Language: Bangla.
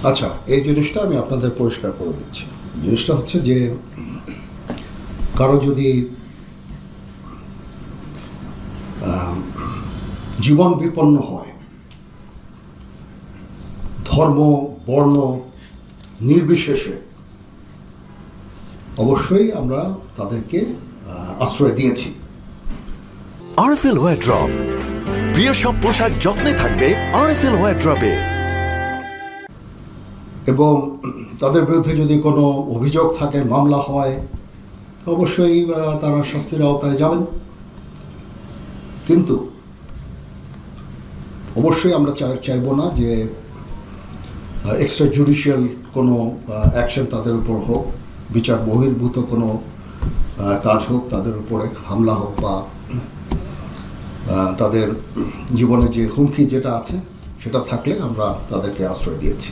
আচ্ছা, এই জিনিসটা আমি আপনাদের পরিষ্কার করে দিচ্ছি। জিনিসটা হচ্ছে যে কারো যদি জীবন বিপন্ন হয়, ধর্ম বর্ণ নির্বিশেষে, অবশ্যই আমরা তাদেরকে আশ্রয় দিয়েছি। আরএফএল ওয়ারড্রপ, প্রিয় সব পোশাক যত্নে থাকবে আরএফএল ওয়ারড্রপে। এবং তাদের বিরুদ্ধে যদি কোনো অভিযোগ থাকে, মামলা হয়, অবশ্যই তারা শাস্তির আওতায় যাবেন। কিন্তু অবশ্যই আমরা চাইব না যে এক্সট্রা জুডিশিয়াল কোনো অ্যাকশন তাদের উপর হোক, বিচার বহির্ভূত কোনো কাজ হোক, তাদের উপরে হামলা হোক, বা তাদের জীবনে যে হুমকি যেটা আছে সেটা থাকলে আমরা তাদেরকে আশ্রয় দিয়েছি।